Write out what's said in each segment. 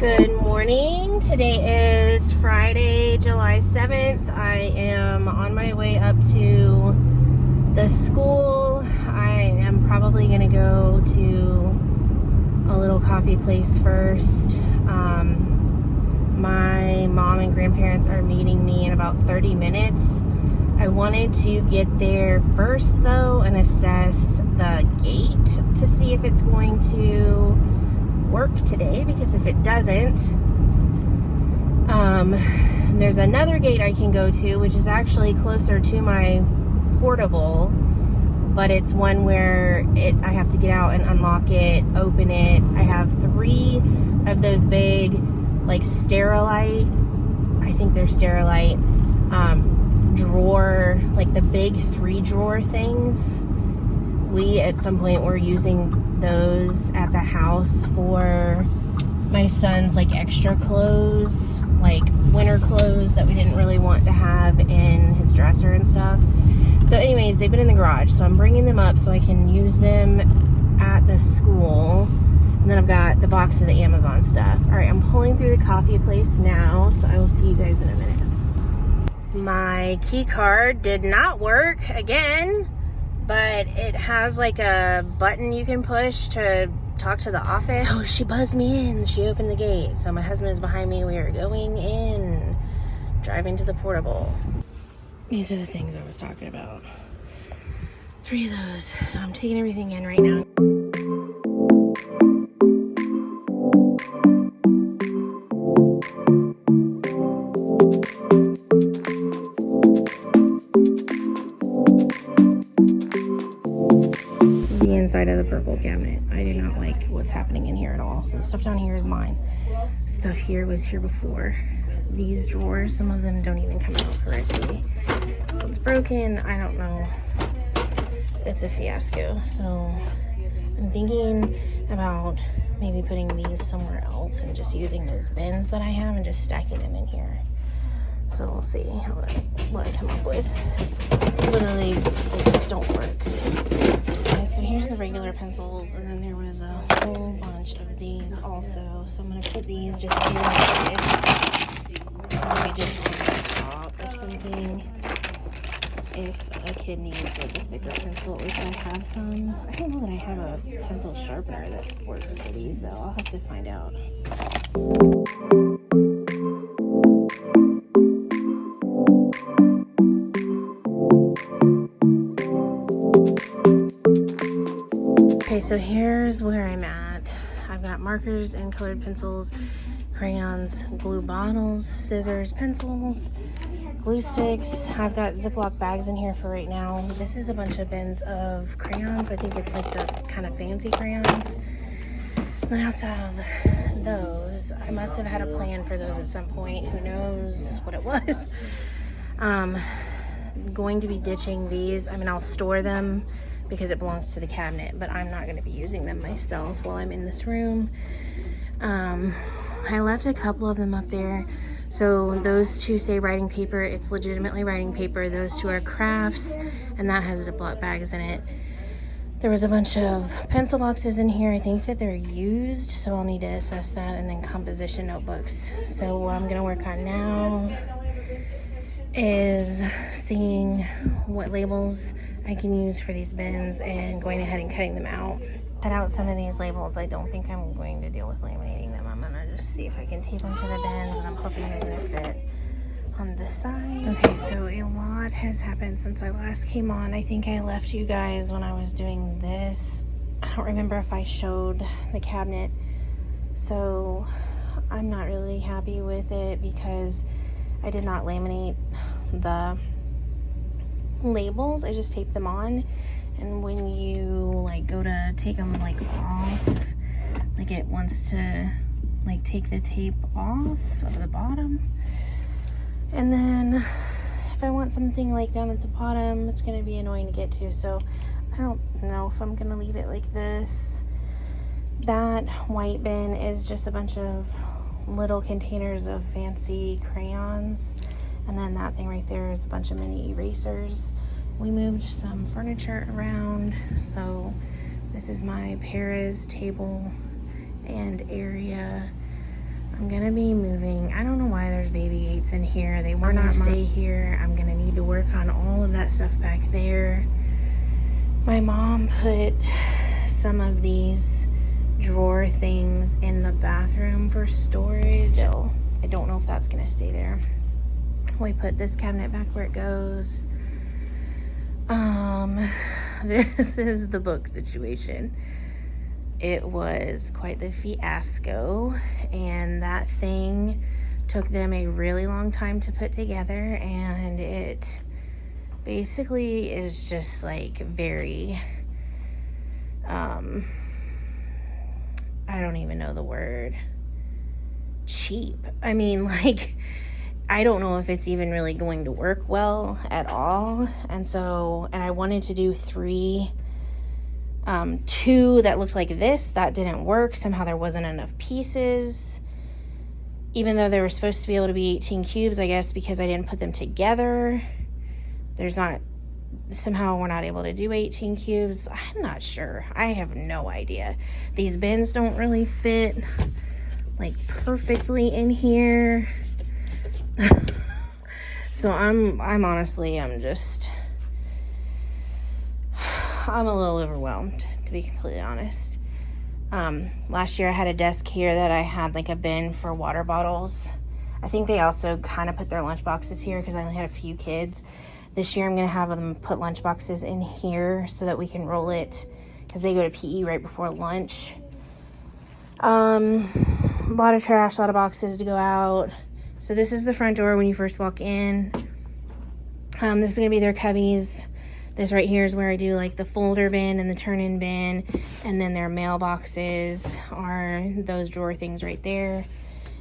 Good morning. Today is Friday, July 7th. I am on my way up to the school. I am probably going to go to a little coffee place first. My mom and grandparents are meeting me in about 30 minutes. I wanted to get there first though and assess the gate to see if it's going to work today, because if it doesn't, there's another gate I can go to, which is actually closer to my portable, but it's one where I have to get out and unlock it, open it. I have 3 of those big, like Sterilite, I think they're Sterilite, drawer, like the big 3-drawer things. We at some point were using those at the house for my son's like extra clothes, like winter clothes that we didn't really want to have in his dresser and stuff. So anyways, they've been in the garage, so I'm bringing them up so I can use them at the school. And then I've got the box of the Amazon stuff. All right, I'm pulling through the coffee place now, so I will see you guys in a minute. My key card did not work again, but it has like a button you can push to talk to the office. So she buzzed me in, she opened the gate. So my husband is behind me, we are going in, driving to the portable. These are the things I was talking about. 3 of those, so I'm taking everything in right now. Inside of the purple cabinet. I do not like what's happening in here at all. So the stuff down here is mine. Stuff here was here before. These drawers, some of them don't even come out correctly. This one's broken. I don't know. It's a fiasco. So I'm thinking about maybe putting these somewhere else and just using those bins that I have and just stacking them in here. So we'll see what I come up with. Literally, they just don't work. So here's the regular pencils, and then there was a whole bunch of these also. So I'm going to put these just here. Maybe just on the top or something. If a kid needs like a thicker pencil, at least I have some. I don't know that I have a pencil sharpener that works for these though. I'll have to find out. Okay, so here's where I'm at. I've got markers and colored pencils, crayons, glue bottles, scissors, pencils, glue sticks. I've got Ziploc bags in here for right now. This is a bunch of bins of crayons. I think it's like the kind of fancy crayons. Then I also have those. I must have had a plan for those at some point. Who knows what it was. Going to be ditching these. I mean, I'll store them because it belongs to the cabinet, but I'm not going to be using them myself while I'm in this room. I left a couple of them up there. So those 2 say writing paper. It's legitimately writing paper. Those 2 are crafts, and that has Ziploc bags in it. There was a bunch of pencil boxes in here. I think that they're used, so I'll need to assess that, and then composition notebooks. So what I'm going to work on now is seeing what labels I can use for these bins and going ahead and cutting them out. Cut out some of these labels. I don't think I'm going to deal with laminating them. I'm gonna just see if I can tape them to the bins, and I'm hoping they're gonna fit on this side. Okay, so a lot has happened since I last came on. I think I left you guys when I was doing this. I don't remember if I showed the cabinet, so I'm not really happy with it because I did not laminate the labels. I just taped them on, and when you like go to take them like off, like it wants to like take the tape off of the bottom, and then if I want something like down at the bottom, it's going to be annoying to get to. So I don't know if I'm going to leave it like this. That white bin is just a bunch of little containers of fancy crayons, and then that thing right there is a bunch of mini erasers. We moved some furniture around, so this is my Paris table and area. I'm gonna be moving. I don't know why there's baby gates in here. They were not stay here. I'm gonna need to work on all of that stuff back there. My mom put some of these drawer things in the bathroom for storage. Still, I don't know if that's gonna stay there. We put this cabinet back where it goes. This is the book situation. It was quite the fiasco, and that thing took them a really long time to put together, and it basically is just like very, I don't even know the word, cheap. I mean, like, I don't know if it's even really going to work well at all. And I wanted to do 3, 2 that looked like this. That didn't work. Somehow there wasn't enough pieces. Even though they were supposed to be able to be 18 cubes, I guess, because I didn't put them together. Somehow we're not able to do 18 cubes. I'm not sure. I have no idea. These bins don't really fit like perfectly in here. So I'm honestly, I'm a little overwhelmed, to be completely honest. Last year I had a desk here that I had like a bin for water bottles. I think they also kind of put their lunch boxes here because I only had a few kids. This year I'm going to have them put lunch boxes in here so that we can roll it because they go to PE right before lunch. A lot of trash, a lot of boxes to go out. So this is the front door when you first walk in. This is going to be their cubbies. This right here is where I do like the folder bin and the turn-in bin. And then their mailboxes are those drawer things right there.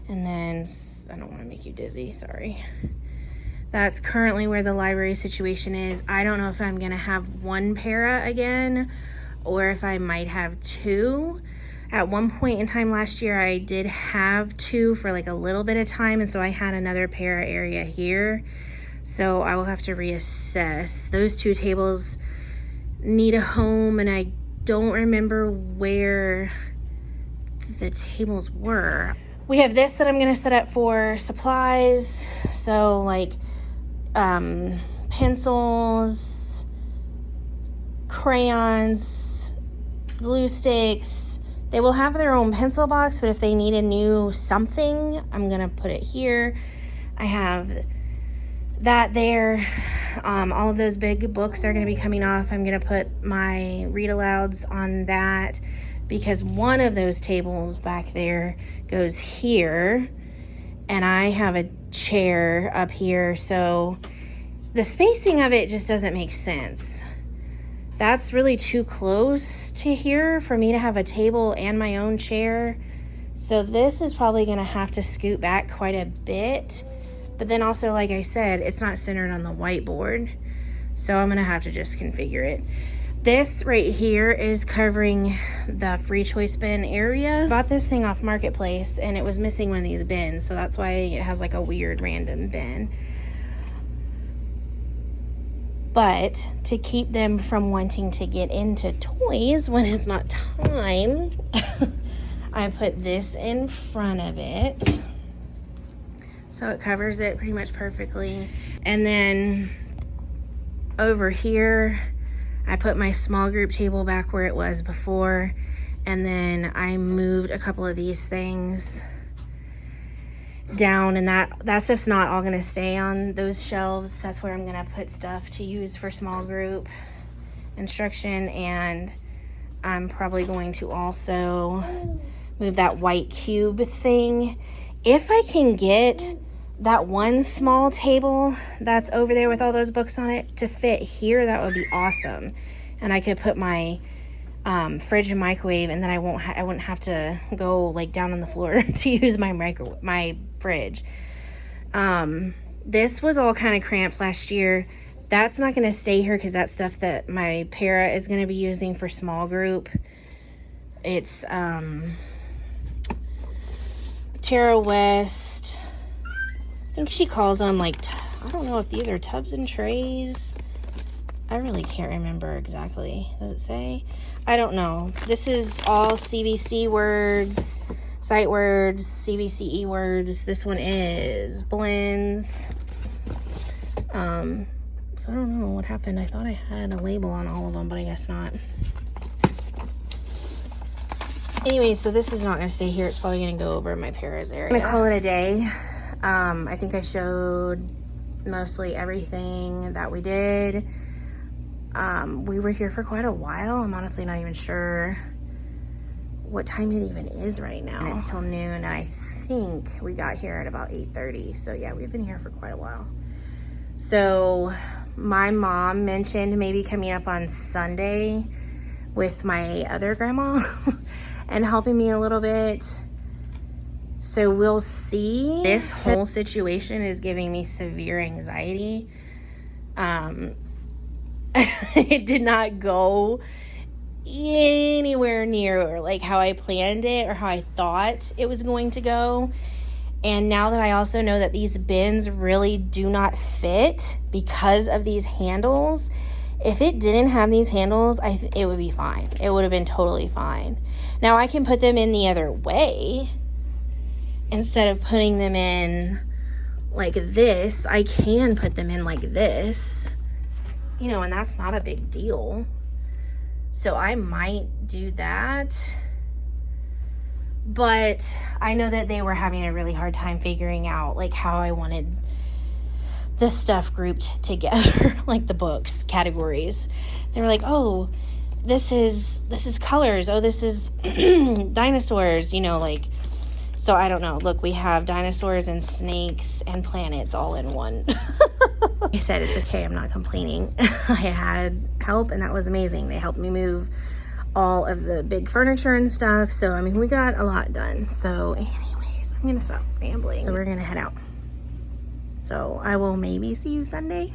And then, I don't want to make you dizzy, sorry. That's currently where the library situation is. I don't know if I'm going to have 1 para again or if I might have 2. At one point in time last year, I did have 2 for like a little bit of time, and so I had another para area here. So I will have to reassess. Those 2 tables need a home, and I don't remember where the tables were. We have this that I'm going to set up for supplies. So like pencils, crayons, glue sticks. They will have their own pencil box, but if they need a new something, I'm going to put it here. I have that there. All of those big books are going to be coming off. I'm going to put my read alouds on that because one of those tables back there goes here, and I have a chair up here, so the spacing of it just doesn't make sense. That's really too close to here for me to have a table and my own chair. So this is probably going to have to scoot back quite a bit. But then also, like I said, it's not centered on the whiteboard. So I'm going to have to just configure it. This right here is covering the free choice bin area. I bought this thing off Marketplace and it was missing one of these bins. So that's why it has like a weird random bin. But to keep them from wanting to get into toys when it's not time, I put this in front of it. So it covers it pretty much perfectly. And then over here, I put my small group table back where it was before. And then I moved a couple of these things down, and that stuff's not all gonna stay on those shelves. That's where I'm gonna put stuff to use for small group instruction. And I'm probably going to also move that white cube thing. If I can get that one small table that's over there with all those books on it to fit here, that would be awesome. And I could put my fridge and microwave, and then I wouldn't have to go like down on the floor to use my fridge. This was all kind of cramped last year. That's not going to stay here because that's stuff that my para is going to be using for small group. It's Tara West. I think she calls them like, I don't know if these are tubs and trays. I really can't remember exactly. Does it say? I don't know. This is all CVC words. sight words, CBCE words. This one is blends. So I don't know what happened. I thought I had a label on all of them, but I guess not. Anyway, so this is not going to stay here. It's probably going to go over in my paras area. I'm going to call it a day. I think I showed mostly everything that we did. We were here for quite a while. I'm honestly not even sure what time it even is right now. And it's till noon, and I think we got here at about 8:30. So yeah, we've been here for quite a while. So my mom mentioned maybe coming up on Sunday with my other grandma and helping me a little bit. So we'll see. This whole situation is giving me severe anxiety. It did not go anywhere near like how I planned it or how I thought it was going to go. And now that I also know that these bins really do not fit because of these handles, if it didn't have these handles, it would be fine. It would have been totally fine. Now I can put them in the other way. Instead of putting them in like this, I can put them in like this. You know, and that's not a big deal. So I might do that. But I know that they were having a really hard time figuring out like how I wanted this stuff grouped together, like the books, categories. They were like, oh, this is colors. Oh, this is dinosaurs, you know, like, so I don't know. Look, we have dinosaurs and snakes and planets all in one. I said, it's okay. I'm not complaining. I had help, and that was amazing. They helped me move all of the big furniture and stuff. So, I mean, we got a lot done. So, anyways, I'm going to stop rambling. So, we're going to head out. So, I will maybe see you Sunday.